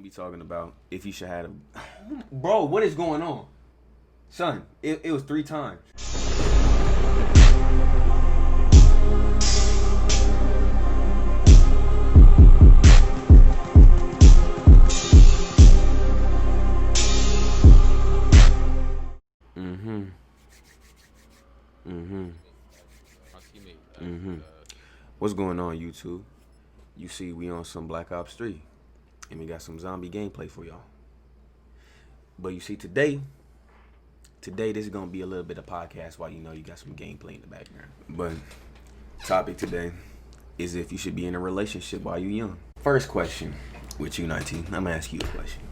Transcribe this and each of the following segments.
be talking about if you should have a... Bro, what is going on? Son, it was 3 times. What's going on, YouTube? You see, we on some Black Ops 3, and we got some zombie gameplay for y'all. But you see, today this is gonna be a little bit of podcast while you know you got some gameplay in the background. But topic today is if you should be in a relationship while you're young. First question with you, Nitee. I'm gonna ask you a question.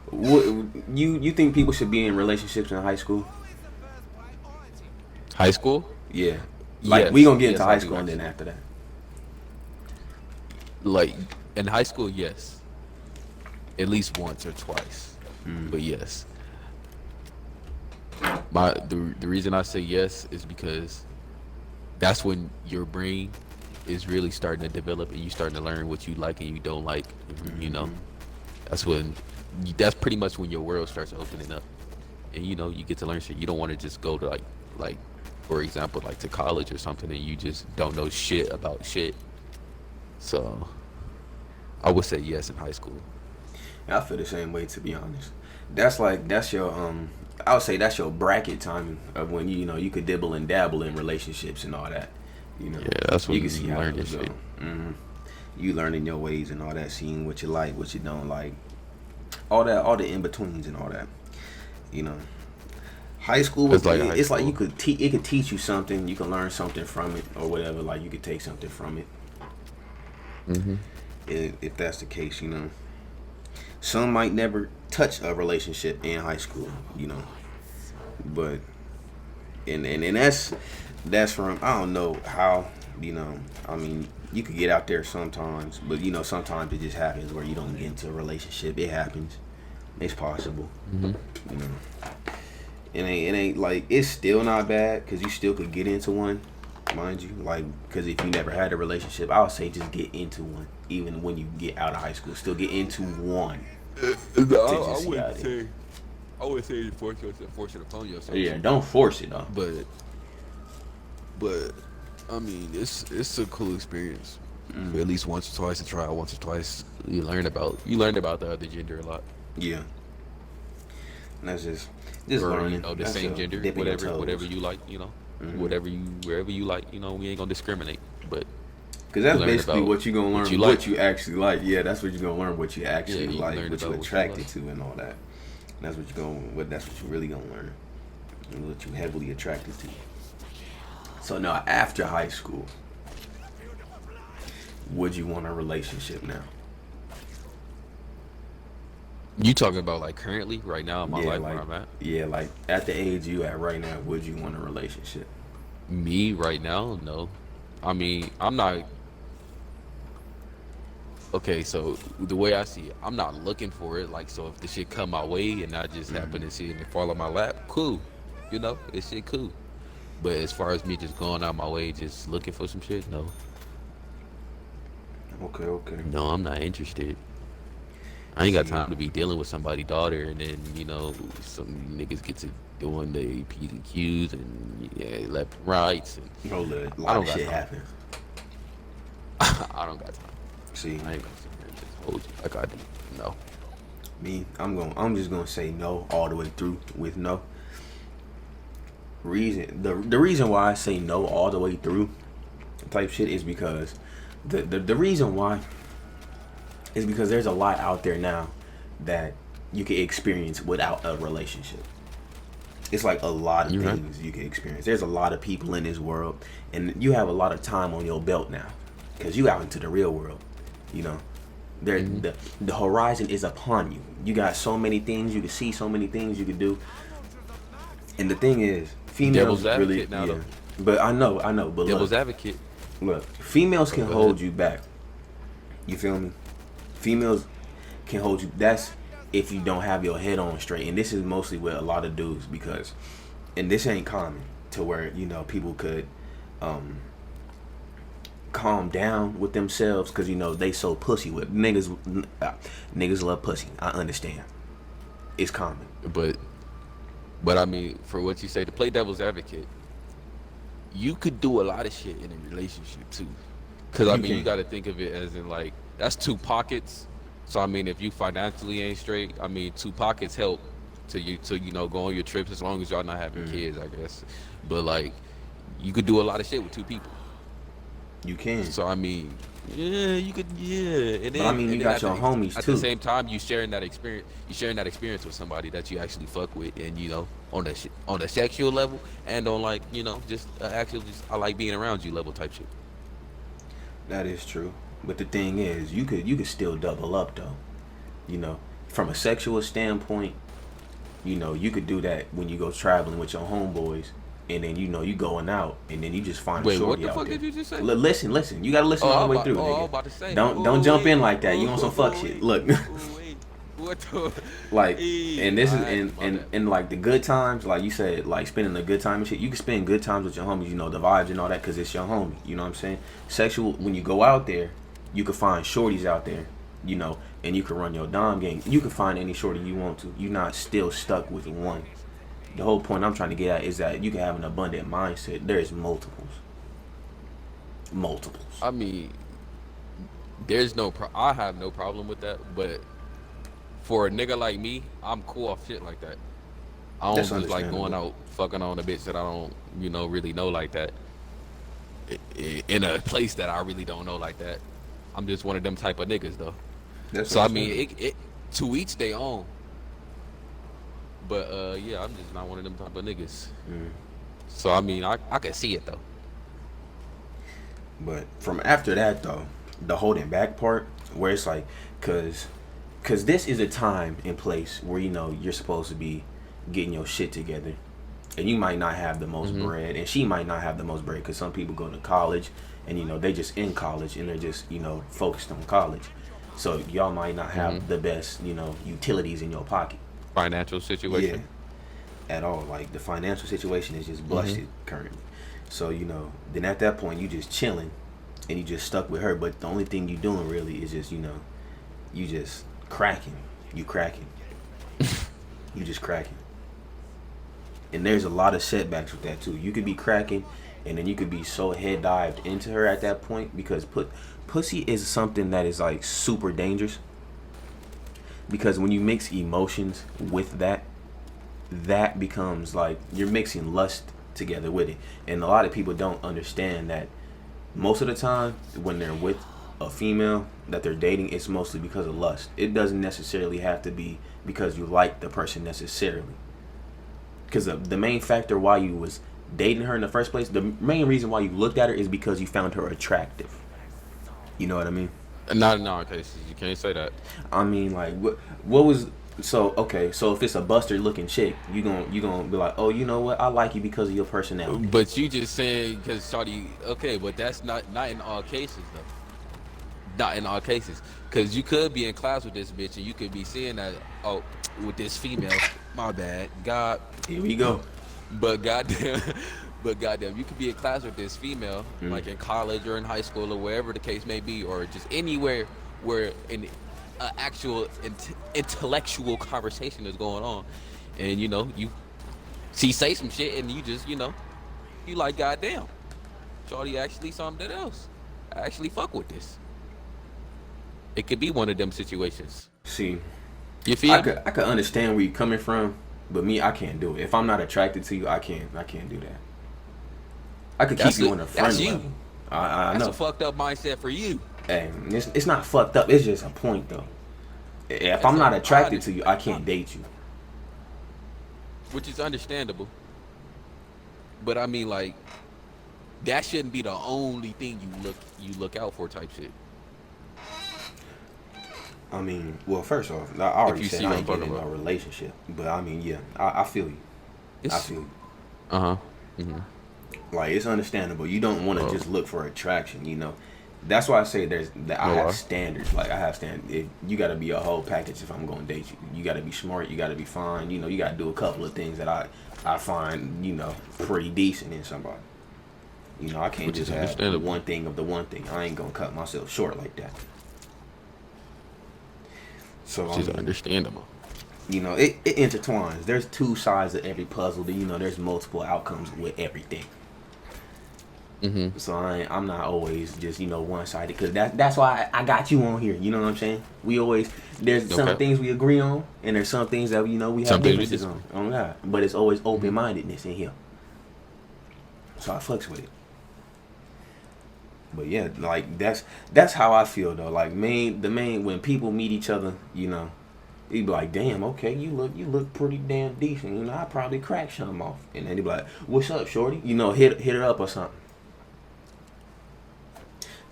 What you think people should be in relationships in high school? High school? Yeah. Like, yes, we gonna get into high school and then after that. Like, in high school, yes. At least once or twice. But yes. The reason I say yes is because that's when your brain is really starting to develop and you starting to learn what you like and you don't like. You know? That's pretty much when your world starts opening up. And you know, you get to learn shit. You don't want to just go to like for example, like to college or something and you just don't know shit about shit. So I would say yes in high school. I feel the same way, to be honest. That's your I would say that's your bracket time of when you know you could dibble and dabble in relationships and all that. You know, yeah, that's when you can see how learn it this go. shit. You learning your ways and all that, seeing what you like, what you don't like, all the in betweens and all that. You know, high school it's like you could it could teach you something, you can learn something from it or whatever. Like you could take something from it. If that's the case, you know. Some might never touch a relationship in high school, you know, but and that's from, I don't know how, you know, I mean, you could get out there sometimes, but you know, sometimes it just happens where you don't get into a relationship. It happens. It's possible. You know, it ain't like, it's still not bad because you still could get into one, mind you, like, because if you never had a relationship, I would say just get into one. Even when you get out of high school, still get into one. I wouldn't say you force it upon yourself. Yeah, don't force it though. But I mean, it's a cool experience. At least once or twice to try it. Once or twice, you learn about the other gender a lot. Yeah, and that's just or, learning. You know, the same gender, whatever you like. You know, wherever you like. You know, we ain't gonna discriminate, but. Because that's basically what you're going to learn, what you actually like. Yeah, that's what you're going to learn, what you actually like, what you're attracted to and all that. And that's what you're really going to learn. And what you're heavily attracted to. So now, after high school, would you want a relationship now? You talking about like currently, right now in my life, where I'm at? Yeah, like at the age you at right now, would you want a relationship? Me right now? No. I mean, I'm not... Okay, so the way I see it, I'm not looking for it. Like, so if the shit come my way and I just happen to see it and fall on my lap, cool. You know, it's shit cool. But as far as me just going out my way, just looking for some shit, no. Okay. No, I'm not interested. I ain't got time to be dealing with somebody's daughter and then, you know, some niggas get to doing the P's and Q's and left and rights. And a lot of shit happens. I don't got time. See, I ain't gonna sit here and just hold you like I do. No. Me, I'm just gonna say no all the way through with no. The reason why I say no all the way through type shit is because the reason why is because there's a lot out there now that you can experience without a relationship. It's like a lot of things you can experience. There's a lot of people in this world, and you have a lot of time on your belt now because you out into the real world. You know, the horizon is upon you. You got so many things you can see, so many things you can do. And the thing is, females really, but I know, but devil's advocate. Look, females can hold you back. You feel me? Females can hold you. That's if you don't have your head on straight. And this is mostly with a lot of dudes because, and this ain't common to where, you know, people could calm down with themselves because you know they so pussy with niggas. Niggas love pussy. I understand. It's common. But I mean, for what you say, to play devil's advocate, you could do a lot of shit in a relationship too. Because I mean, you got to think of it as in like that's two pockets. So I mean, if you financially ain't straight, I mean, two pockets help to you know go on your trips as long as y'all not having kids, I guess. But like, you could do a lot of shit with two people. You can. So I mean, yeah, you could, yeah. And then, but I mean, you got your homies at too. At the same time, you sharing that experience. You sharing that experience with somebody that you actually fuck with, and you know, on the sexual level, and on like you know, just actually, just I like being around you level type shit. That is true. But the thing is, you could still double up though. You know, from a sexual standpoint, you know, you could do that when you go traveling with your homeboys, and then you know you going out, and then you just find a shorty out there. Wait, what the fuck did you just say? Listen. You gotta listen all the way through, nigga. I was about to say, don't jump in like that. You on some fuck shit. Look. What the? Like, and this is in like the good times, like you said, like spending a good time and shit. You can spend good times with your homies, you know, the vibes and all that, cause it's your homie. You know what I'm saying? Sexual. When you go out there, you can find shorties out there, you know, and you can run your dom game. You can find any shorty you want to. You're not still stuck with one. The whole point I'm trying to get at is that you can have an abundant mindset. There's multiples. I mean, there's no. I have no problem with that, but. For a nigga like me, I'm cool off shit like that. I don't just like going out fucking on a bitch that I don't, you know, really know like that. In a place that I really don't know like that. I'm just one of them type of niggas though. So I mean, it to each their own. But yeah, I'm just not one of them type of niggas. So I mean, I can see it though. But from after that though, the holding back part, where it's like, Cause this is a time and place where you know you're supposed to be getting your shit together, and you might not have the most bread, and she might not have the most bread. Cause some people go to college, and you know they just in college, and they're just you know focused on college. So y'all might not have the best you know utilities in your pocket. Financial situation. Yeah, at all. Like the financial situation is just busted currently. So you know, then at that point you just chilling, and you just stuck with her. But the only thing you doing really is just you know, you just cracking. You just cracking. And there's a lot of setbacks with that too. You could be cracking and then you could be so head dived into her at that point because pussy is something that is like super dangerous. Because when you mix emotions with that becomes like you're mixing lust together with it. And a lot of people don't understand that most of the time when they're with a female that they're dating, it's mostly because of lust. It doesn't necessarily have to be because you like the person necessarily. Because the main factor why you was dating her in the first place, the main reason why you looked at her is because you found her attractive. You know what I mean? Not in all cases. You can't say that. I mean, like, what was... So, okay, so if it's a buster looking chick, you gonna be like, oh, you know what? I like you because of your personality. But you just saying because shawty... Okay, but that's not in all cases, though. Not in all cases, because you could be in class with this bitch and you could be seeing that with this female. My bad, God. Here we go. But goddamn, you could be in class with this female, like in college or in high school or wherever the case may be, or just anywhere where an actual intellectual conversation is going on, and you know she say some shit and you just you like goddamn, shawty actually something else. I actually fuck with this. It could be one of them situations. See, you feel? I could understand where you're coming from, but me, I can't do it. If I'm not attracted to you, I can't do that. I could keep you on a friend level. I know. That's a fucked up mindset for you. Hey, it's not fucked up. It's just a point though. If I'm not attracted to you, I can't date you. Which is understandable. But I mean, like, that shouldn't be the only thing you look out for type shit. I mean, well, first off, I already said I ain't getting in a relationship, but I mean, yeah, I feel you. I feel you. Like, it's understandable. You don't want to just look for attraction, you know. That's why I say I have standards. Like, I have standards. You got to be a whole package if I'm going to date you. You got to be smart. You got to be fine. You know, you got to do a couple of things that I find, you know, pretty decent in somebody. You know, I can't just have the one thing of the one thing. I ain't gonna cut myself short like that. So which is understandable. You know, it intertwines. There's two sides of every puzzle. You know, there's multiple outcomes with everything. Mm-hmm. So I'm not always just, you know, one sided, because that's why I got you on here. You know what I'm saying? We always, there's some things we agree on, and there's some things that, you know, we have differences on. Oh God, but it's always open mindedness in here. So I fucks with it. But yeah, like that's how I feel though. Like when people meet each other, you know, he'd be like, damn, okay, you look pretty damn decent. You know, I probably crack some off, and then he'd be like, what's up, shorty? You know, hit her up or something.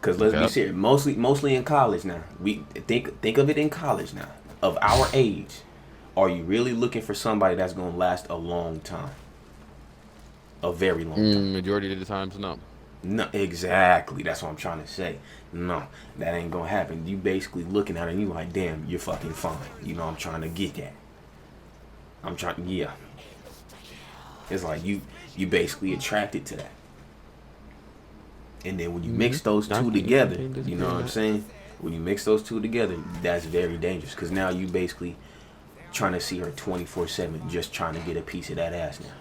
Cause let's be serious, mostly in college now. We think of it in college now. Of our age, are you really looking for somebody that's gonna last a long time? A very long time. Majority of the times, no. No, exactly. That's what I'm trying to say. No, that ain't gonna happen. You basically looking at it and you like, damn, you're fucking fine. You know, I'm trying to get that. Yeah. It's like you basically attracted to that. And then when you mix those two together, you know what I'm saying? When you mix those two together, that's very dangerous. Because now you basically trying to see her 24/7, just trying to get a piece of that ass now.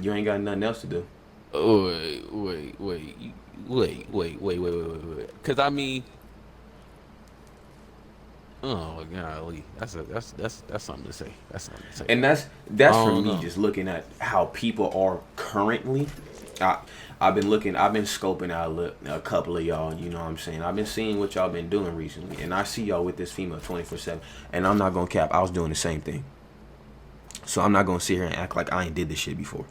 You ain't got nothing else to do. Oh, wait. Because I mean, oh golly, that's something to say. That's something to say. And that's for me just looking at how people are currently. I've been scoping out a couple of y'all. You know what I'm saying? I've been seeing what y'all been doing recently, and I see y'all with this female 24/7. And I'm not gonna cap. I was doing the same thing. So I'm not gonna sit here and act like I ain't did this shit before.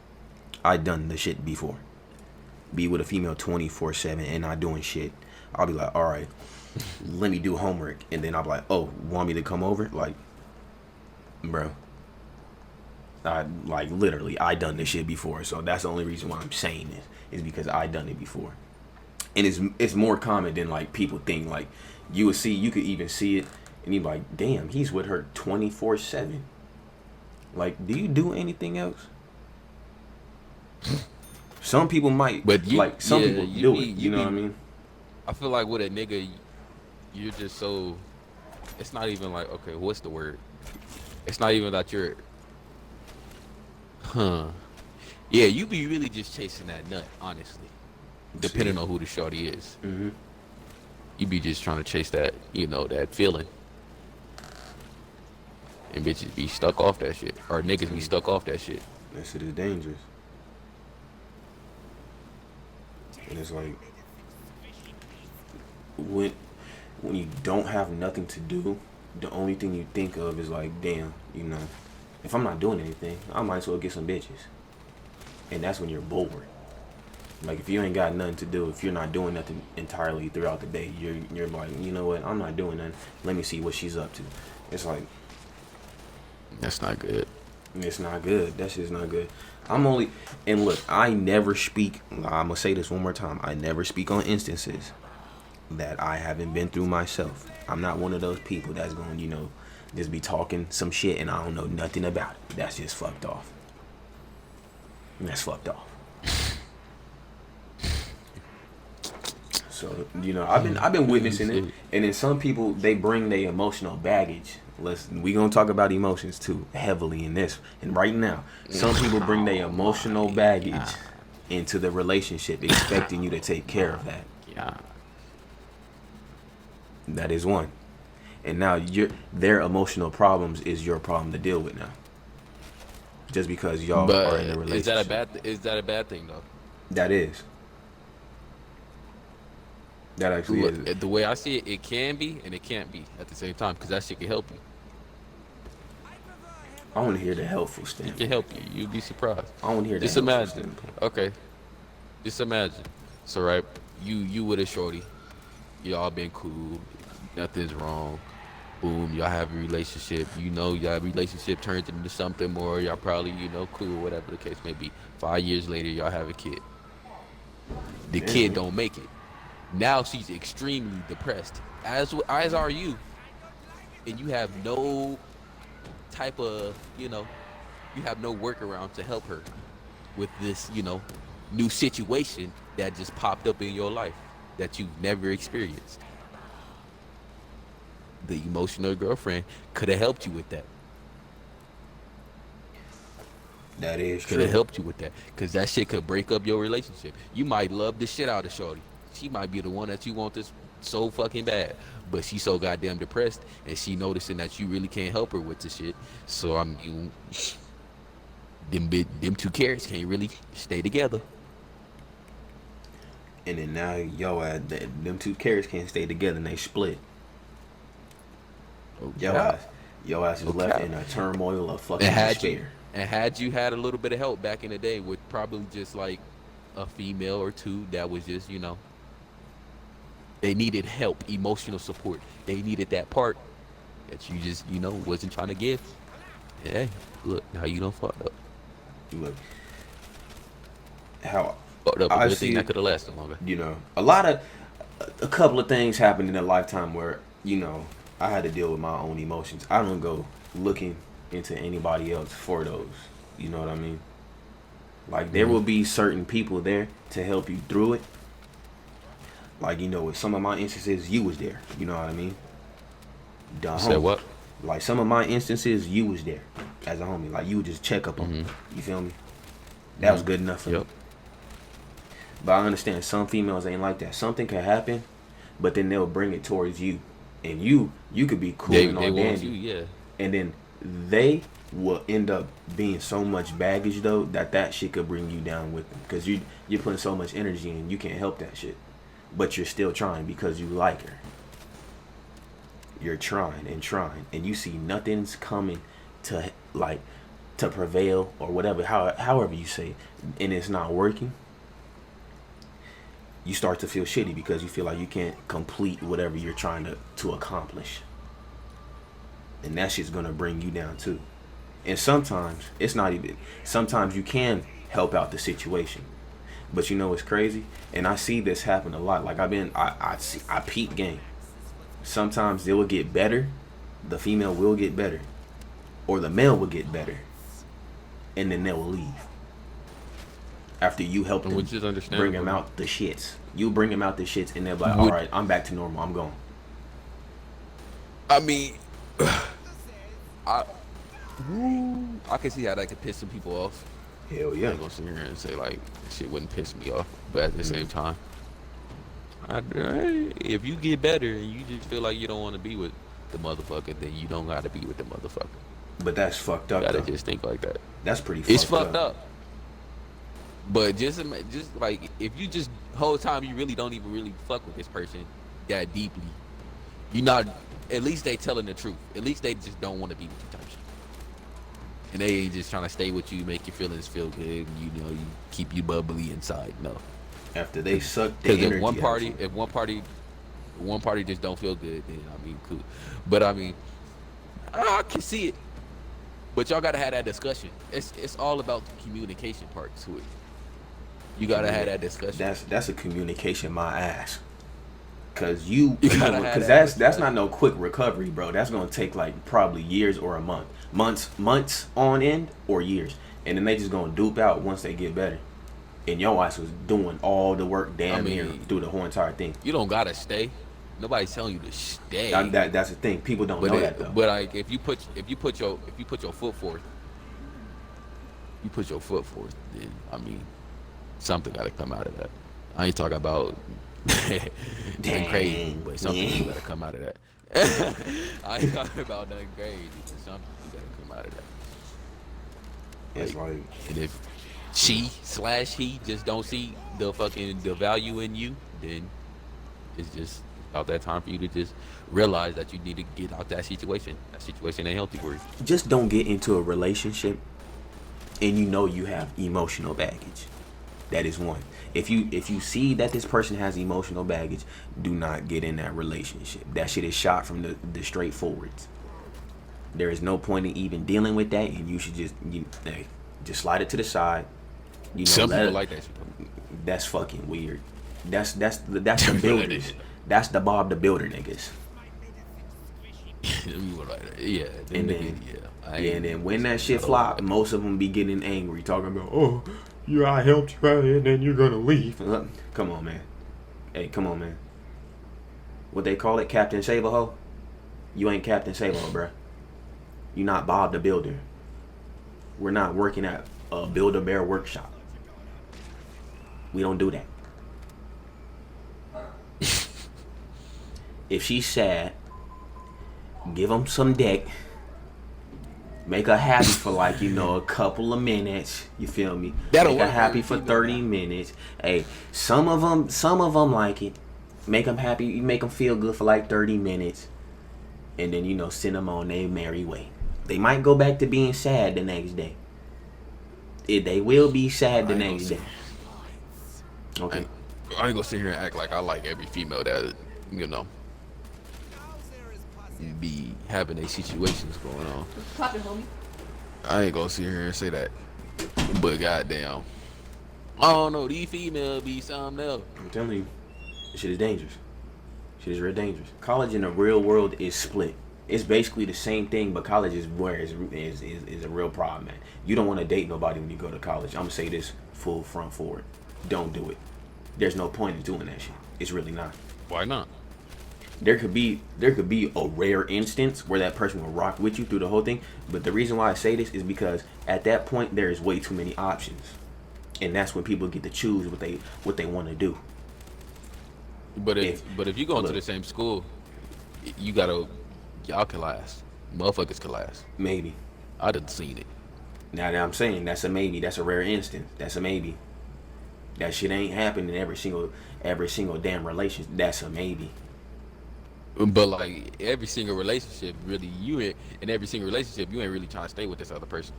I done the shit before. Be with a female 24/7 and not doing shit. I'll be like, all right, let me do homework, and then I'll be like, oh, want me to come over? Like, bro, I literally I done this shit before. So that's the only reason why I'm saying this is because I done it before, and it's more common than like people think. Like you could even see it, and you're like, damn, he's with her 24/7. Like, do you do anything else? Some people might, but some people do it. You know what I mean? I feel like with a nigga, you're just so. It's not even like, okay, what's the word? It's not even that you're. Yeah, you be really just chasing that nut, honestly. Depending on who the shorty is. Mm-hmm. You be just trying to chase that, you know, that feeling. And bitches be stuck off that shit, or niggas be stuck off that shit. That shit is dangerous. And it's like when you don't have nothing to do, the only thing you think of is like, damn, you know, if I'm not doing anything, I might as well get some bitches. And that's when you're bored. Like if you ain't got nothing to do, if you're not doing nothing entirely throughout the day, you're like, you know what, I'm not doing nothing. Let me see what she's up to. It's like, that's not good. It's not good. That shit's not good. And look, I never speak, I'm gonna say this one more time, I never speak on instances that I haven't been through myself. I'm not one of those people that's going, you know, just be talking some shit and I don't know nothing about it. That's just fucked off. That's fucked off. So, you know, I've been witnessing it, and then some people, they bring their emotional baggage. We gonna talk about emotions too heavily in this, and right now, some people bring their emotional baggage into the relationship, expecting you to take care of that. Yeah, that is one, and now their emotional problems is your problem to deal with now. Just because y'all are in a relationship. Is that a bad thing though? That is. That actually is. The way I see it, it can be and it can't be at the same time, because that shit can help you. I want to hear the helpful standpoint. It can help you. You'd be surprised. I want to hear the helpful standpoint. Okay. Just imagine. So right, you with a shorty, y'all been cool, nothing's wrong. Boom, y'all have a relationship. You know, y'all relationship turns into something more. Y'all probably, you know, cool, whatever the case may be. 5 years later, y'all have a kid. The kid don't make it. Now she's extremely depressed, as are you, and you have no type of, you know, you have no workaround to help her. with this, new situation that just popped up in your life that you've never experienced. The emotional girlfriend could have helped you with that. That is Could have true. helped you with that, because that shit could break up your relationship. You might love the shit out of shorty. She might be the one that you want this so fucking bad, but she's so goddamn depressed, and she noticing that you really can't help her with the shit. So them two carrots can't really stay together. And then now them two carrots can't stay together and they split. Okay. Your ass is left in a turmoil of fucking despair. Had you had a little bit of help back in the day with probably just like a female or two that was just, they needed help, emotional support. They needed that part that you just, wasn't trying to give. Hey, look, now you don't fucked up. Look, how Fucked up I a good see thing it, that could have lasted longer. a couple of things happened in a lifetime where, I had to deal with my own emotions. I don't go looking into anybody else for those. You know what I mean? Like, there will be certain people there to help you through it. Like, with some of my instances, you was there. You know what I mean? Say what? Like, some of my instances, you was there as a homie. Like, you would just check up on me. You feel me? That was good enough for me. But I understand some females ain't like that. Something could happen, but then they'll bring it towards you. And you could be cool and all dandy. Yeah. And then they will end up being so much baggage, though, that shit could bring you down with them. Because you're putting so much energy in, you can't help that shit. But you're still trying because you like her. You're trying, and you see nothing's coming to prevail or whatever, however you say it, and it's not working. You start to feel shitty because you feel like you can't complete whatever you're trying to accomplish. And that shit's gonna bring you down too. And sometimes sometimes you can help out the situation. But it's crazy? And I see this happen a lot. Like I peep game. Sometimes it will get better. The female will get better. Or the male will get better. And then they will leave. After you help them bring them out the shits. You bring them out the shits and they're like, all right, I'm back to normal. I'm gone. I mean, I can see how that could piss some people off. Hell yeah. I'm gonna sit here and say like shit wouldn't piss me off, but at the same time, if you get better and you just feel like you don't want to be with the motherfucker, then you don't gotta be with the motherfucker. But that's fucked up. You gotta just think like that. That's pretty fucked up. It's fucked up. But just like if you just whole time you really don't even really fuck with this person that deeply, you're not. At least they telling the truth. At least they just don't want to be with you type shit. And they ain't just trying to stay with you, make your feelings feel good, and you keep you bubbly inside. No. After they suck the energy. Because if one party just don't feel good, then cool. But I can see it. But y'all gotta have that discussion. It's all about the communication part to it. You gotta have that discussion. That's a communication my ass. Cause that's not no quick recovery, bro. That's gonna take like probably years or a months on end or years, and then they just gonna dupe out once they get better. And your ass was doing all the work damn near through the whole entire thing. You don't gotta stay. Nobody's telling you to stay. That's the thing. People don't know that though. But like if you put your foot forth, then something gotta come out of that. I ain't talking about nothing crazy, but something gotta come out of that. I ain't talking about nothing crazy, but something gotta come out of that. It's like and if she/he just don't see the value in you, then it's just about that time for you to just realize that you need to get out that situation. That situation ain't healthy for you. Just don't get into a relationship and you have emotional baggage. That is one. If you see that this person has emotional baggage, do not get in that relationship. That shit is shot from the straight forwards. There is no point in even dealing with that, and you should just slide it to the side. Some people like that shit. That's fucking weird. That's the builders. That's the Bob the Builder niggas. Yeah. And then when that shit flop, most of them be getting angry, talking about, I helped you out and then you're gonna leave. Come on, man. Hey, come on, man. What they call it, Captain Save-A-Ho? You ain't Captain Save-A-Ho, bruh. You not Bob the Builder. We're not working at a Build-A-Bear workshop. We don't do that. If she's sad, give them some dick. Make her happy for like, a couple of minutes. You feel me? Make her happy for 30 minutes. Hey, some of them like it. Make them happy. You make them feel good for like 30 minutes. And then, send them on their merry way. They might go back to being sad the next day. They will be sad the next day. Okay. I ain't gonna sit here and act like I like every female that, be having their situations going on. Pop it, homie. I ain't gonna sit here and say that. But goddamn. I don't know, these females be something else. I'm telling you, this shit is dangerous. Shit is real dangerous. College in the real world is split. It's basically the same thing, but college is where is a real problem, man. You don't want to date nobody when you go to college. I'm gonna say this full front forward. Don't do it. There's no point in doing that shit. It's really not. Why not? There could be a rare instance where that person will rock with you through the whole thing. But the reason why I say this is because at that point there is way too many options, and that's when people get to choose what they want to do. But if you go into the same school, y'all can last. Motherfuckers can last. Maybe. I done seen it. Now I'm saying that's a maybe. That's a rare instance. That's a maybe. That shit ain't happening in every single damn relation. That's a maybe. But like every single relationship, really, you ain't really trying to stay with this other person.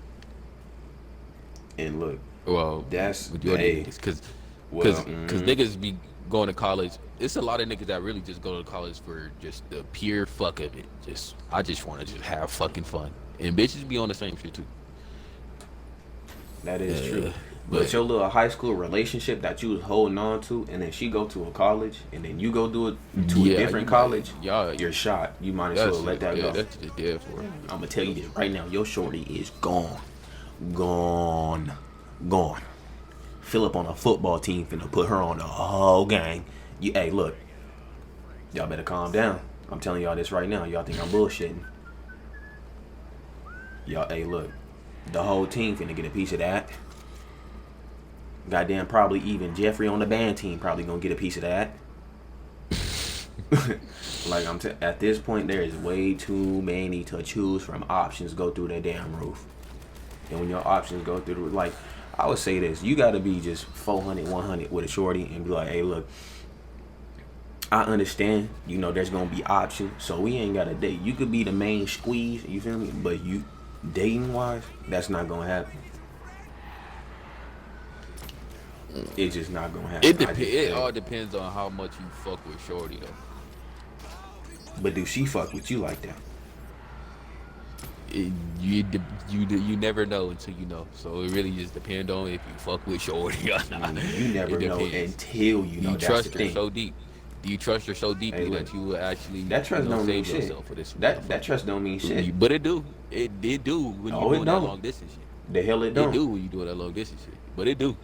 And look, well, that's with your niggas, because niggas be going to college. It's a lot of niggas that really just go to college for just the pure fuck of it. I just want to just have fucking fun, and bitches be on the same shit too. That is true. But your little high school relationship that you was holding on to, and then she go to a college, and then you go do it to a different college, you're shot. You might as well let that go. That's just dead for it. I'm gonna tell you this right now. Your shorty is gone. Philip on a football team finna put her on the whole gang. Hey, look. Y'all better calm down. I'm telling y'all this right now. Y'all think I'm bullshitting. Hey, look. The whole team finna get a piece of that. Goddamn, probably even Jeffrey on the band team probably gonna get a piece of that. Like at this point, there is way too many to choose from. Options go through the damn roof. And when your options go through the roof, like I would say this, you gotta be just 400, 100 with a shorty and be like, hey, look, I understand, there's gonna be options, so we ain't gotta date. You could be the main squeeze, you feel me? But you dating wise, that's not gonna happen. It's just not gonna happen. It all depends on how much you fuck with shorty though. But do she fuck with you like that? You never know until you know. So it really just depends on if you fuck with shorty or not. You never know until you know. You trust her so deep. Do you trust her so deeply that you will actually that trust don't mean save shit. yourself for this? That trust don't mean shit. But it do. It do when you doing that long distance shit. The hell it don't. It do when you doing that long distance shit. But it do.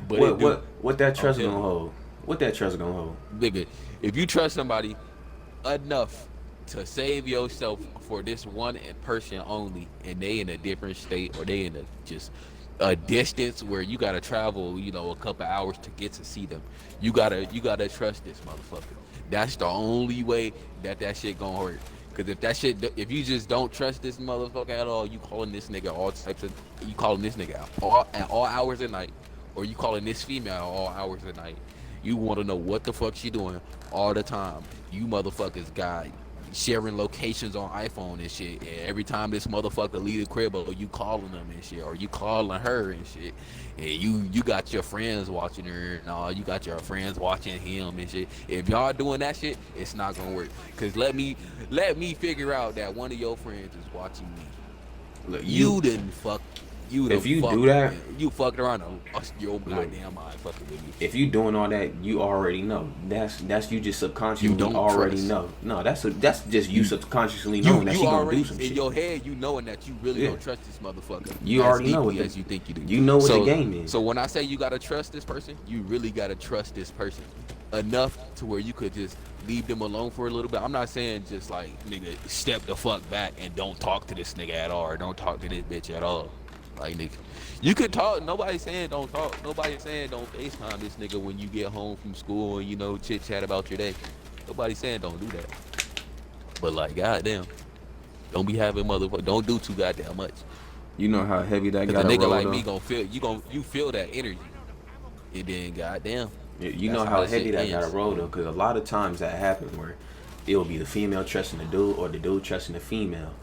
What that trust gonna hold? What that trust gonna hold? Nigga, if you trust somebody enough to save yourself for this one person only, and they in a different state, or they in a distance where you gotta travel, a couple hours to get to see them, you gotta trust this motherfucker. That's the only way that shit gonna hurt. Cause if you just don't trust this motherfucker at all, you calling this nigga out at all hours of night. Or you calling this female all hours of the night. You want to know what the fuck she doing all the time. You motherfuckers got sharing locations on iPhone and shit. And every time this motherfucker leave the crib, or you calling them and shit, or you calling her and shit. And you got your friends watching her and all. You got your friends watching him and shit. If y'all doing that shit, it's not gonna work. Cause let me figure out that one of your friends is watching me. Look, You if you do that, you fucked around and lost your goddamn mind fucking with me. If you doing all that, you already know. That's you just subconsciously You don't already trust. know. No, that's just you subconsciously knowing that she gonna do some shit. In your head, you knowing that you really don't trust this motherfucker. You already know what as you think you do. You know what the game is. So when I say you gotta trust this person, you really gotta trust this person enough to where you could just leave them alone for a little bit. I'm not saying just like, nigga, step the fuck back and don't talk to this nigga at all, or don't talk to this bitch at all. Like, nigga, you could talk. Nobody's saying don't talk. Nobody's saying don't FaceTime this nigga when you get home from school and, you know, chit chat about your day. Nobody's saying don't do that. But like, goddamn, don't be having motherfucker. Don't do too goddamn much. You know how heavy that got. A nigga like me gonna feel you feel that energy, and then goddamn. You know how heavy that got to roll though, because a lot of times that happens where it will be the female trusting the dude or the dude trusting the female,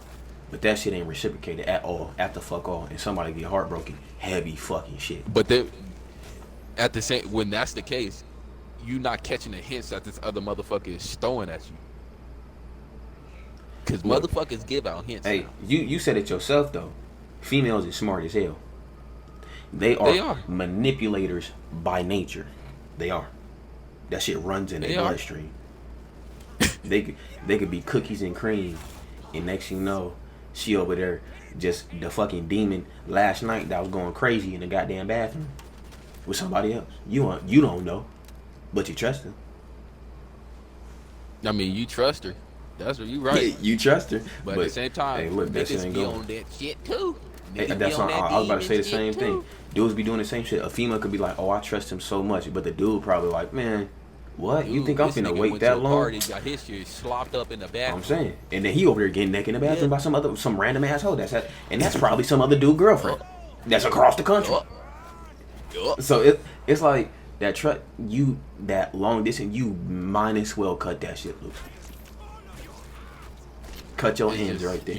but that shit ain't reciprocated at all, at the fuck all, and somebody get heartbroken. Heavy fucking shit. But then, at the same, when that's the case, you not catching the hints that this other motherfucker is throwing at you. Because motherfuckers give out hints. Hey, you said it yourself though. Females is smart as hell. They are manipulators by nature. They are. That shit runs in their bloodstream. They could be cookies and cream, and next thing you know, she over there just the fucking demon last night that was going crazy in the goddamn bathroom with somebody else. You don't know, but you trust her. I mean, you trust her. That's what you right. Yeah, you trust her, but at the same time, hey, look, that shit ain't going. On that shit too. Hey, that's what I was about to say the same thing. Dudes be doing the same shit. A female could be like, "Oh, I trust him so much," but the dude probably like, "Man, what? Dude, you think I'm finna wait that long?" Party, got his shit slopped up in the bathroom. I'm saying, and then he over there getting naked in the bathroom by some random asshole. That's probably some other dude girlfriend that's across the country. So it's like that that long distance. You might as well cut that shit loose. Cut your hands right there.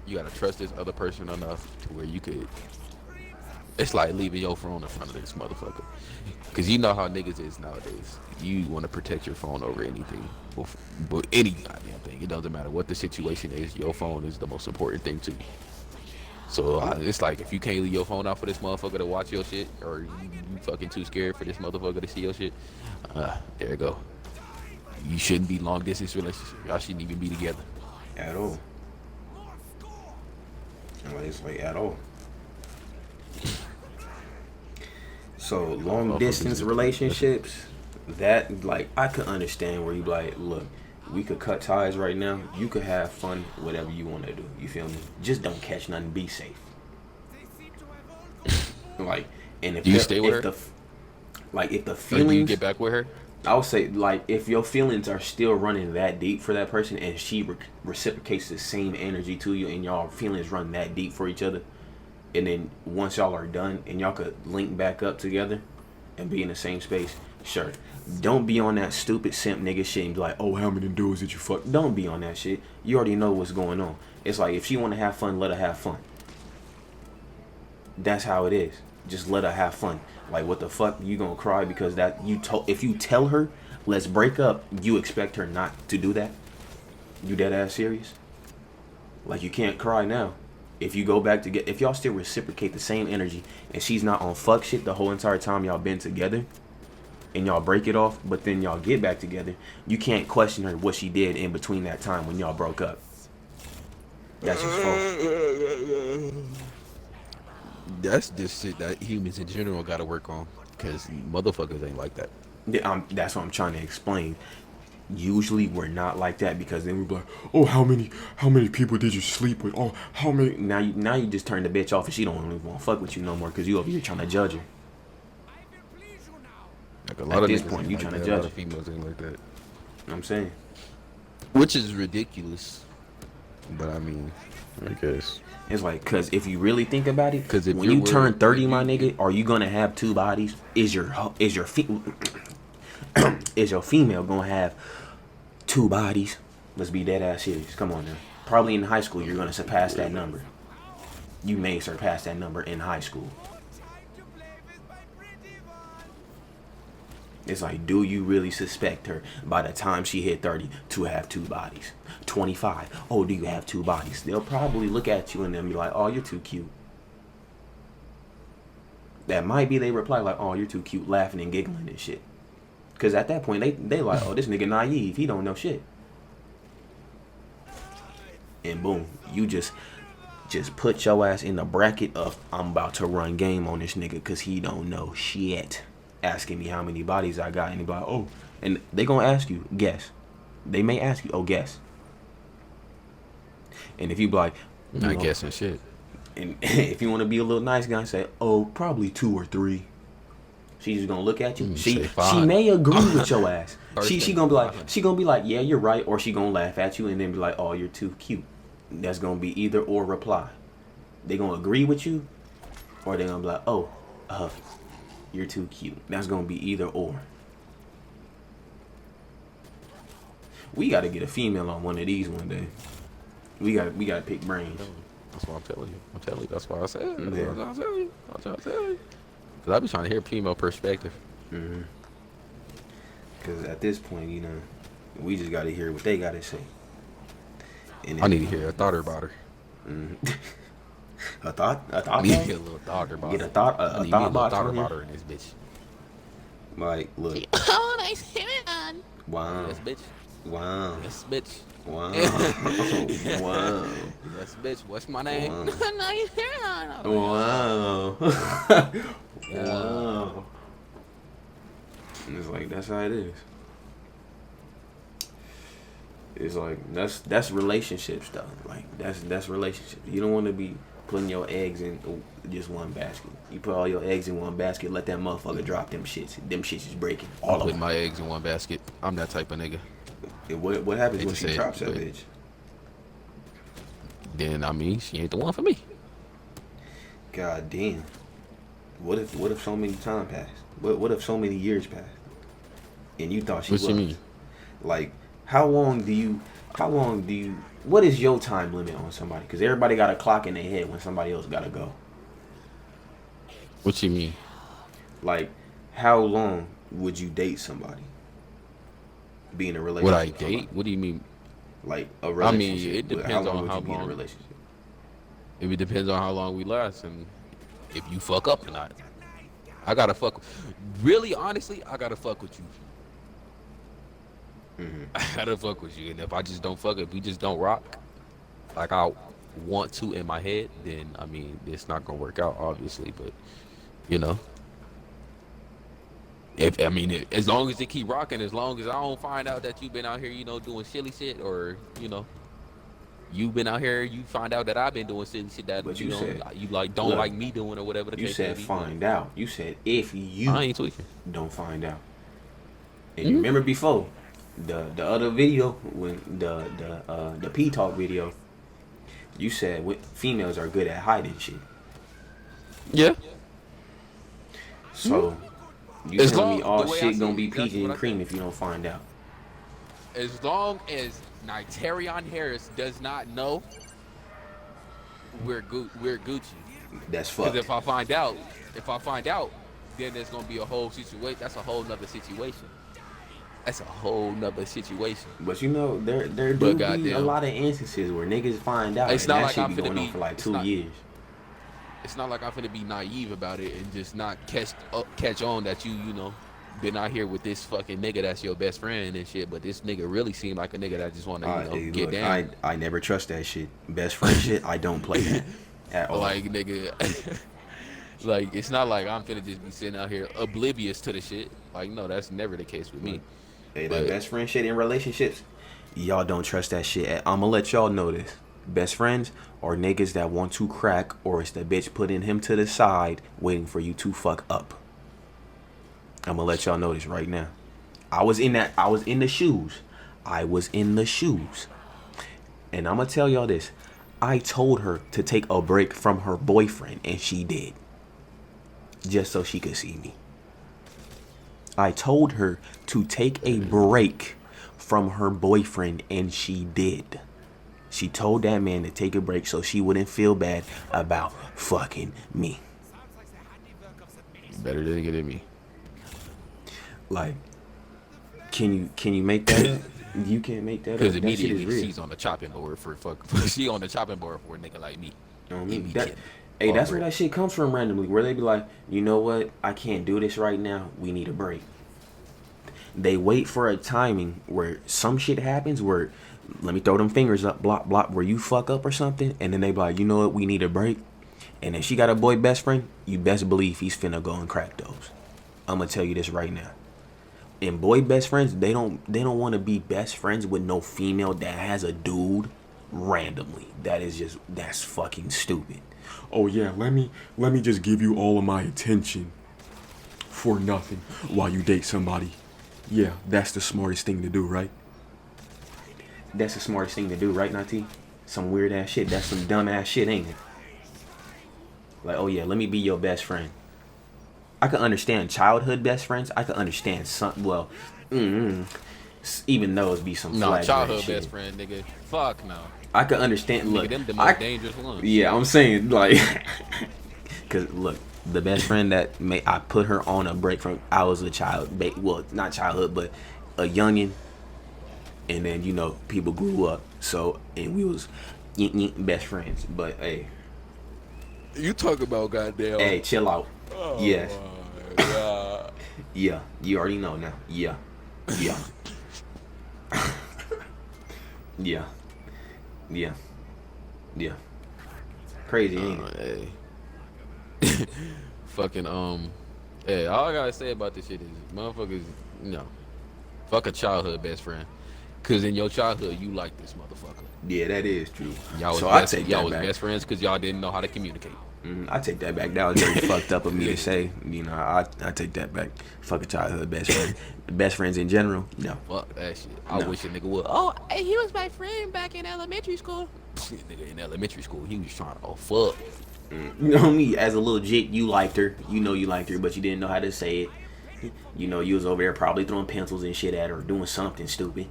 You gotta trust this other person enough to where you could. It's like leaving your phone in front of this motherfucker, cause you know how niggas is nowadays. You want to protect your phone over anything, but any goddamn thing. It doesn't matter what the situation is. Your phone is the most important thing to you. So it's like if you can't leave your phone out for this motherfucker to watch your shit, or you fucking too scared for this motherfucker to see your shit, there you go. You shouldn't be long distance relationship. Y'all shouldn't even be together at all. It's like at all. So long distance relationships, that like I could understand where you like, look, we could cut ties right now. You could have fun, whatever you want to do. You feel me? Just don't catch nothing. Be safe. Like, and if you stay with her, if the feelings, do you get back with her? I would say, like, if your feelings are still running that deep for that person and she reciprocates the same energy to you and y'all feelings run that deep for each other, and then once y'all are done and y'all could link back up together and be in the same space, sure. Don't be on that stupid simp nigga shit and be like, oh, how many dudes did you fuck? Don't be on that shit. You already know what's going on. It's like, if she want to have fun, let her have fun. That's how it is. Just let her have fun. Like, what the fuck you gonna cry because that if you tell her let's break up, you expect her not to do that? You dead ass serious? Like, you can't cry now. If you go back to if y'all still reciprocate the same energy and she's not on fuck shit the whole entire time y'all been together and y'all break it off, but then y'all get back together, you can't question her what she did in between that time when y'all broke up. That's just false. That's just shit that humans in general gotta work on, because motherfuckers ain't like that. Yeah, that's what I'm trying to explain. Usually we're not like that, because then we're like, oh, how many people did you sleep with? Oh, how many? Now you just turn the bitch off and she don't even want to fuck with you no more because you over here trying to judge her. Like a lot at of this point, you trying to judge. A lot of females ain't like that. You know what I'm saying? Which is ridiculous, but I mean, I guess. It's like, because if you really think about it, because when you turn 30, my nigga, are you gonna have two bodies? Is your female gonna have two bodies? Let's be dead ass serious. Come on now. Probably in high school, you're gonna surpass that number. You may surpass that number in high school. It's like, do you really suspect her by the time she hit 30 to have two bodies? 25, oh, do you have two bodies? They'll probably look at you and then be like, oh, you're too cute. That might be they reply like, "Oh, you're too cute," laughing and giggling and shit. Cause at that point they like, "Oh, this nigga naive. He don't know shit." And boom, you just put your ass in the bracket of I'm about to run game on this nigga cause he don't know shit. Asking me how many bodies I got, and he be like, "Oh," and they gonna ask you, guess. They may ask you, "Oh, guess." And if you be like, not guessing shit. And if you want to be a little nice guy, say, "Oh, probably 2 or 3." She's just gonna look at you. She may agree with your ass. she gonna be like, "Yeah, you're right," or she gonna laugh at you and then be like, "Oh, you're too cute." That's gonna be either or reply. They gonna agree with you, or they gonna be like, "Oh, you're too cute." That's gonna be either or. We gotta get a female on one of these one day. We gotta pick brains. That's what I'm telling you. That's why I said. Yeah. That's what I'm telling you. Cause I be trying to hear female perspective. Cause at this point, you know, we just gotta hear what they gotta say. And I need to hear a thought about her. A thought. I need to get a little thought about her. Get a thought. A thought about her in this bitch. Like, look. Oh, nice hit on. Wow. Yes, bitch. Wow. Yes, bitch. Wow. Wow. Yes, bitch. What's my name? Wow. Nice hit on. Wow. Wow. And it's like, that's how it is. It's like that's relationship stuff. Like that's relationships. You don't want to be putting your eggs in just one basket. You put all your eggs in one basket, let that motherfucker drop them shits. Them shits is breaking. I'm putting my eggs in one basket. I'm that type of nigga. What happens when she drops that bitch? Then I mean, she ain't the one for me. God damn. What if so many time passed? What if so many years passed? And you thought she was? What you mean? Like, how long do you what is your time limit on somebody? Because everybody got a clock in their head when somebody else gotta go. What you mean? Like, how long would you date somebody? Be in a relationship. Would I date? What do you mean? Like a relationship. I mean, it depends on how long. Be in a relationship? It depends on how long we last and if you fuck up or not. I gotta fuck. Really, honestly, I gotta fuck with you. I gotta fuck with you, and if I just don't fuck, if we just don't rock, like I want to in my head, then I mean, it's not gonna work out, obviously. But you know, as long as it keep rocking, as long as I don't find out that you've been out here, you know, doing silly shit, or you know, you've been out here, you find out that I've been doing silly shit that you don't like me doing or whatever the case may be. You said find out. You said if you I ain't tweaking. Don't find out. And you remember before the other video when the P talk video, you said females are good at hiding shit. Yeah. So you telling me all shit gonna be peachy and cream if you don't find out? As long as Nitarion Harris does not know, we're Gucci. That's fucked. Because if I find out, then there's gonna be a whole situation. That's a whole nother situation. But you know, there do be a lot of instances where niggas find out, it's and not that like shit I'm be going finna on for like 2 years. It's not like I'm finna be naive about it and just not catch on that you know been out here with this fucking nigga that's your best friend and shit. But this nigga really seemed like a nigga that just want to get down. I never trust that shit. Best friend shit. I don't play that at all. Like nigga, like it's not like I'm finna just be sitting out here oblivious to the shit. Like no, that's never the case with me. Hey, that best friend shit in relationships, y'all don't trust that shit. I'm gonna let y'all know this. Best friends are niggas that want to crack, or it's the bitch putting him to the side waiting for you to fuck up. I'm gonna let y'all know this right now. I was in the shoes. And I'm gonna tell y'all this. I told her to take a break from her boyfriend, and she did. Just so she could see me. I told her to take a break from her boyfriend, and she did. She told that man to take a break so she wouldn't feel bad about fucking me. Better than get at me. Like, can you make that up? You can't make that up. Because immediately she's on the chopping board for she on the chopping board for a nigga like me. Hey, that's where that shit comes from randomly. Where they be like, you know what? I can't do this right now. We need a break. They wait for a timing where some shit happens where, let me throw them fingers up, block, block, where you fuck up or something. And then they be like, you know what? We need a break. And if she got a boy best friend, you best believe he's finna go and crack those. I'm gonna tell you this right now. And boy best friends, they don't want to be best friends with no female that has a dude randomly. That's fucking stupid. Oh yeah, let me just give you all of my attention for nothing while you date somebody. Yeah, that's the smartest thing to do, right? That's the smartest thing to do, right, Nati? Some weird ass shit. That's some dumb ass shit, ain't it? Like, oh yeah, let me be your best friend. I can understand childhood best friends. I can understand some. Well, even those be some. No, childhood best friend, nigga. Fuck no. I can understand. Look, nigga, them the most dangerous ones. Yeah, I'm saying like, cause look, the best friend that I put her on a break from. I was a child. Well, not childhood, but a youngin. And then people grew up. So and we was best friends. But hey. You talk about goddamn. Hey, chill out. Oh, yes. Yeah, you already know now. Yeah. Yeah. Crazy, ain't it? Hey. Fucking hey, all I gotta say about this shit is motherfuckers, fuck a childhood best friend. Cause in your childhood you like this motherfucker. Yeah, that is true. Y'all was y'all was best friends because y'all didn't know how to communicate. I take that back. That was very fucked up of me to say. I take that back. Fuck a childhood best friend. Best friends in general, no. Fuck that shit. I wish a nigga would. Oh, hey, he was my friend back in elementary school. Nigga in elementary school, he was trying to fuck. Me as a little jit, you liked her. You liked her, but you didn't know how to say it. You was over there probably throwing pencils and shit at her, doing something stupid.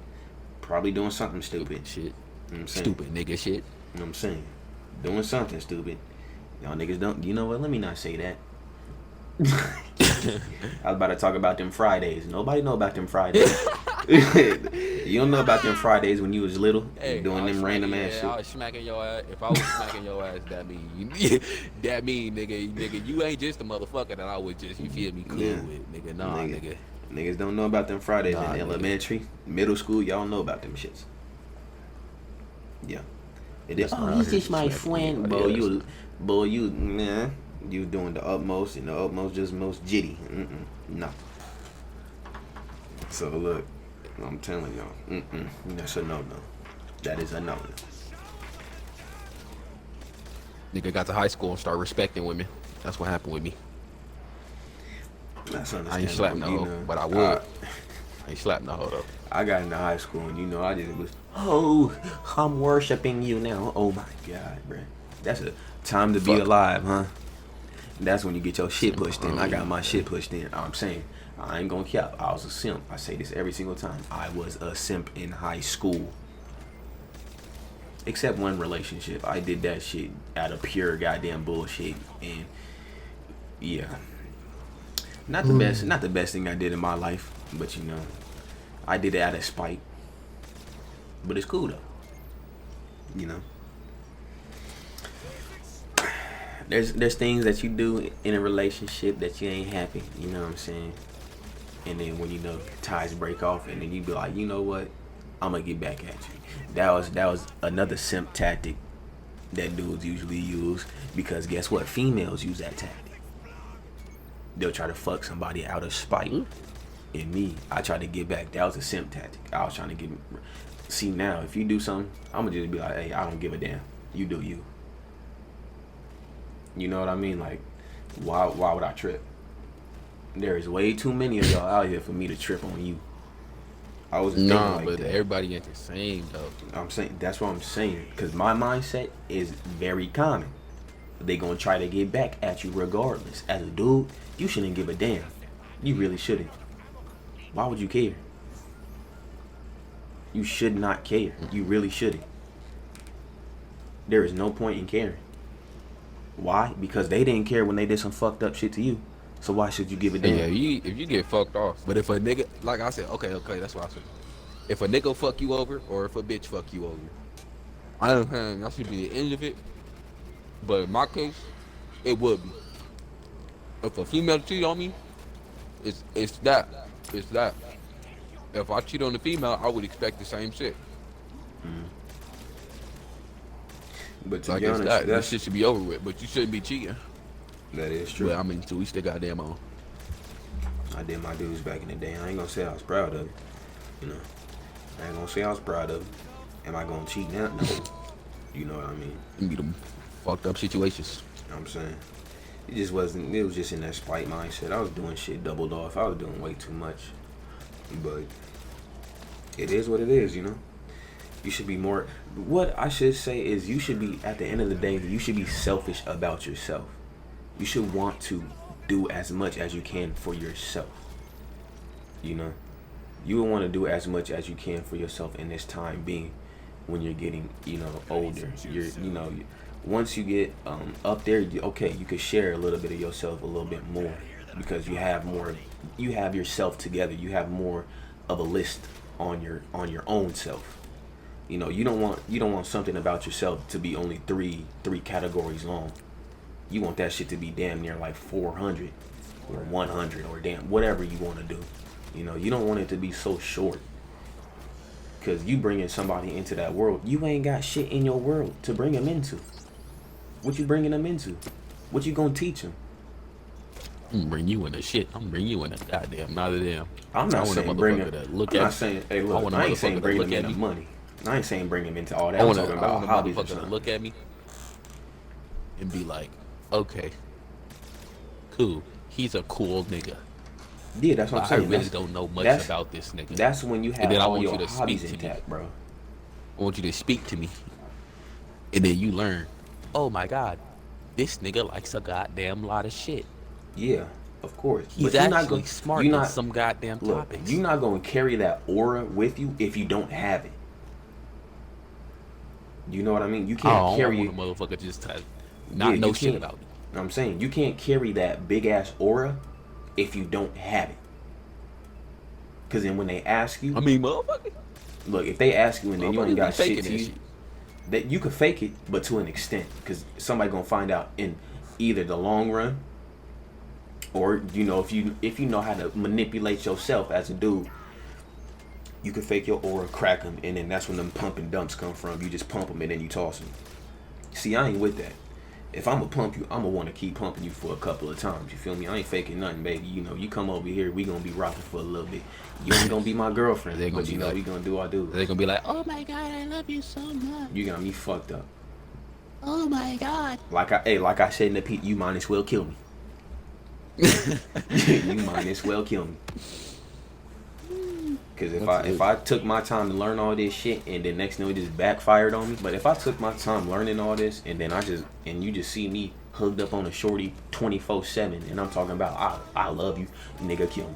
Probably doing something stupid. Shit. You know what I'm saying? Stupid nigga shit. You know what I'm saying? Doing something stupid. Y'all niggas don't. You know what? Let me not say that. I was about to talk about them Fridays. Nobody know about them Fridays. You don't know about them Fridays when you was little, doing them random ass shit. I was smacking your ass. If I was smacking your ass, that mean nigga, you ain't just a motherfucker that I would just, you feel me, cool with, nigga. Nah, nigga. Niggas don't know about them Fridays in elementary, middle school. Y'all know about them shits. Yeah. It is. Oh, he's just my friend, bro. You doing the utmost, and the utmost just most jitty. No. So look, I'm telling y'all, that's a no. That is a no. Nigga got to high school and start respecting women. That's what happened with me. That's understandable. I ain't slapped no hoe, but I would. I ain't slapped no hoe though. I got into high school and I just was, I'm worshiping you now. Oh my God, bro. That's a time to be alive, huh? That's when you get your shit pushed in. I got my shit pushed in. I'm saying, I ain't gonna cap. I was a simp. I say this every single time. I was a simp in high school. Except one relationship. I did that shit out of pure goddamn bullshit. And yeah. Not the best thing I did in my life. But I did it out of spite. But it's cool though. There's things that you do in a relationship that you ain't happy, you know what I'm saying? And then when ties break off, and then you be like, you know what? I'm gonna get back at you. That was another simp tactic that dudes usually use, because guess what? Females use that tactic. They'll try to fuck somebody out of spite. And me, I tried to get back. That was a simp tactic. I was trying to get. See, now if you do something, I'm gonna just be like, hey, I don't give a damn. You do you. You know what I mean? Like, why would I trip? There is way too many of y'all out here for me to trip on you. I wasn't thinking like but that. Everybody ain't the same though. I'm saying, that's what I'm saying, because my mindset is very common. They gonna try to get back at you regardless. As a dude, you shouldn't give a damn. You really shouldn't. Why would you care? You should not care. You really shouldn't. There is no point in caring. Why? Because they didn't care when they did some fucked up shit to you. So why should you give a damn? Yeah, if you get fucked off. But if a nigga, like I said, okay, that's what I said. If a nigga fuck you over, or if a bitch fuck you over, I don't think that should be the end of it. But in my case, It would be. If a female cheat on me, it's that. It's that. If I cheat on the female, I would expect the same shit. But to Like be it's honest, that. This that's shit should be over with. But you shouldn't be cheating. that is true. But I mean, to each their goddamn own. I did my dudes back in the day. I ain't gonna say I was proud of it. You know, I ain't gonna say I was proud of it. Am I gonna cheat now? No. You know what I mean? You be them fucked up situations. You know what I'm saying? It just wasn't. It was just in that spite mindset. I was doing shit doubled off. I was doing way too much. But it is what it is, you know. You should be more. What I should say is, you should be, at the end of the day, you should be selfish about yourself. You should want to do as much as you can for yourself. You know, you would want to do as much as you can for yourself in this time being, when you're getting, you know, older. You're, you know, once you get up there, okay, you could share a little bit of yourself a little bit more, because you have more. You have yourself together. You have more of a list on your own self. You know, you don't want something about yourself to be only three categories long. You want that shit to be damn near like 400 or 100 or damn whatever you want to do. You know, you don't want it to be so short, because you bringing somebody into that world. You ain't got shit in your world to bring them into. What you bringing them into? What you gonna teach them? I'm gonna bring you in the shit. I'm gonna bring you in the goddamn not of them. I'm not saying bring them. I'm not saying, hey, look, I ain't saying bring them into money. I ain't saying bring them into all that. I'm talking about hobbies and stuff. Look at me and be like, okay, cool. He's a cool nigga. Yeah, that's what I'm saying. I really don't know much about this nigga. That's when you have all your hobbies intact, bro. I want you to speak to me, and then you learn. Oh my God, this nigga likes a goddamn lot of shit. Yeah, of course. He's actually smart on some goddamn topics. You're not going to carry that aura with you if you don't have it. You know what I mean? You can't carry it. Motherfucker just not know shit about me. I'm saying, you can't carry that big ass aura if you don't have it. Because then when they ask you, I mean, motherfucker. Look, if they ask you and then you ain't got shit to you, that you could fake it, but to an extent, because somebody gonna find out in either the long run, or you know, if you know how to manipulate yourself as a dude, you can fake your aura, crack them, and then that's when them pump and dumps come from. You just pump them and then you toss them. See, I ain't with that. If I'm gonna pump you, I'm gonna want to keep pumping you for a couple of times. You feel me? I ain't faking nothing, baby. You know, you come over here, we gonna be rocking for a little bit. You ain't gonna be my girlfriend, but you know, we gonna do our dude. They're gonna be like, oh my God, I love you so much. You got me fucked up. Oh my God. Like I said in the Pete, you might as well kill me. You might as well kill me. Because if I took my time to learn all this shit and then next thing it just backfired on me. But if I took my time learning all this and then you just see me hooked up on a shorty 24/7 and I'm talking about I love you, nigga, kill me.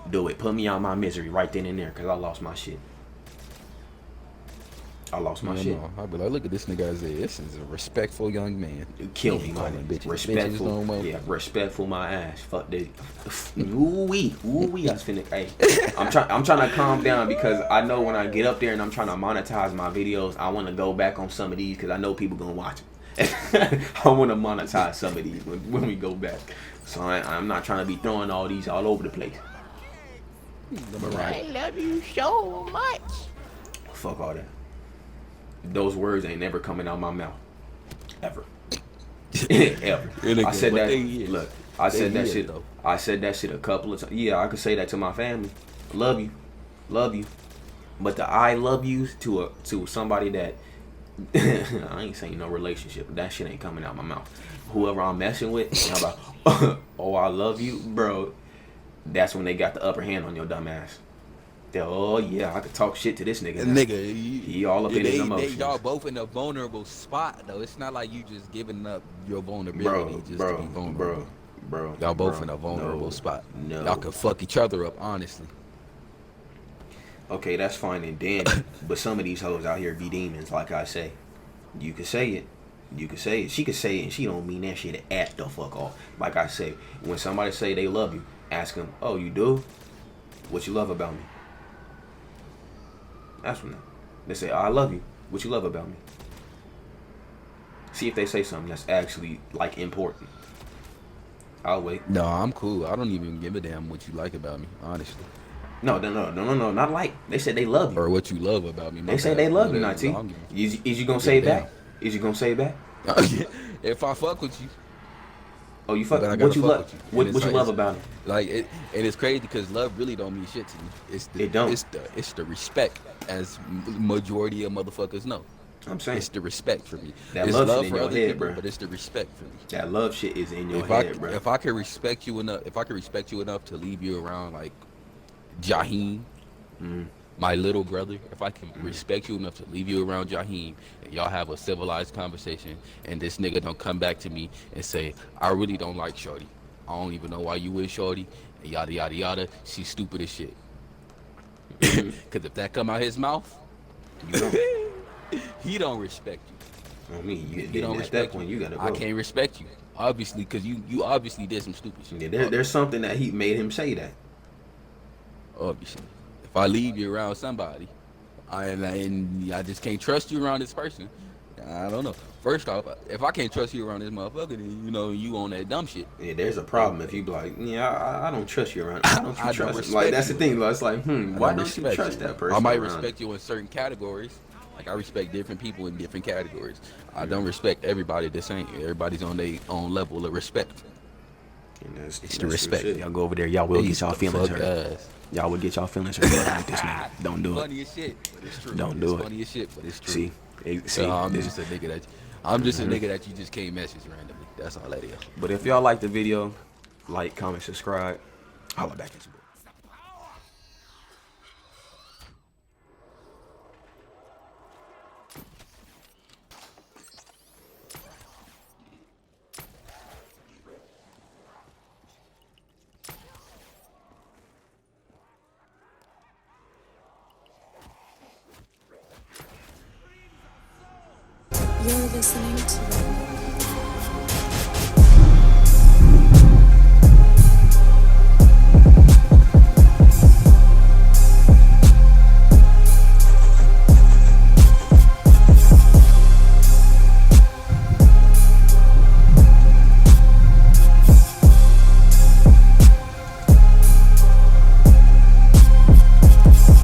Do it. Put me out my misery right then and there, because I lost my shit. Shit. I'll be like, look at this nigga Isaiah. This is a respectful young man. Kill me, man. Respectful. Yeah, respectful my ass. Fuck this. Ooh-wee. I was finna, hey. I'm trying to calm down, because I know when I get up there and I'm trying to monetize my videos, I want to go back on some of these, because I know people gonna watch them. I want to monetize some of these when we go back. So I'm not trying to be throwing all these all over the place. I love you so much. Fuck all that. Those words ain't never coming out my mouth. Ever. Ever. I said that. Look, I said that shit. I said that shit a couple of times. Yeah, I could say that to my family. Love you. But the I love yous to somebody that I ain't saying no relationship. That shit ain't coming out my mouth. Whoever I'm messing with, and I'm like, oh, I love you, bro. That's when they got the upper hand on your dumb ass. Oh yeah, I could talk shit to this nigga. He all up in his emotions. Y'all both in a vulnerable spot though. It's not like you just giving up your vulnerability to be vulnerable. Bro. Y'all both in a vulnerable spot. No. Y'all can fuck each other up, honestly. Okay, that's fine and dandy. But some of these hoes out here be demons, like I say. You can say it. She could say it and she don't mean that shit at the fuck off. Like I say, when somebody say they love you, ask them, oh, you do? What you love about me? That's when they say, oh, I love you. What you love about me? See if they say something that's actually like important. I'll wait. No, I'm cool. I don't even give a damn what you like about me, honestly. No, not like. They said they love you. Or what you love about me. They say they love you, Nitee. Is you gonna say it back? Is you gonna say it back? If I fuck with you. Oh, you fuck. What you love? What you love about it? Like it, and it's crazy because love really don't mean shit to me. It's the respect, as majority of motherfuckers know. I'm saying it's the respect for me. That it's love love shit for in your other head, people, bro. But it's the respect for me. That love shit is in your head, bro. If I can respect you enough, to leave you around like Jaheem, my little brother, if I can respect you enough to leave you around Jaheem and y'all have a civilized conversation, and this nigga don't come back to me and say, I really don't like Shorty. I don't even know why you with Shorty, and yada yada yada. She's stupid as shit. Cause if that come out his mouth, he don't respect you. I mean, you don't respect that point. You gotta go. I can't respect you, obviously, because you obviously did some stupid shit. Yeah, there's something that he made him say that. Obviously, if I leave you around somebody, and I just can't trust you around this person, I don't know. First off, if I can't trust you around this motherfucker, then you on that dumb shit. Yeah, there's a problem if you be like, yeah, I don't trust you around. I don't trust you. Like that's the thing. It's like, why don't you trust that person? I might respect you in certain categories. Like I respect different people in different categories. I don't respect everybody the same. Everybody's on their own level of respect. It's the respect. Y'all go over there. Y'all will get y'all feelings hurt. Y'all will get y'all feelings hurt like this nigga. Don't do it. Funny as shit, but it's true. Don't do it. Funny as shit, but it's true. See, so I'm just a nigga that you just can't message randomly. That's all that is. But if y'all like the video, like, comment, subscribe. Holla back at you. You're listening to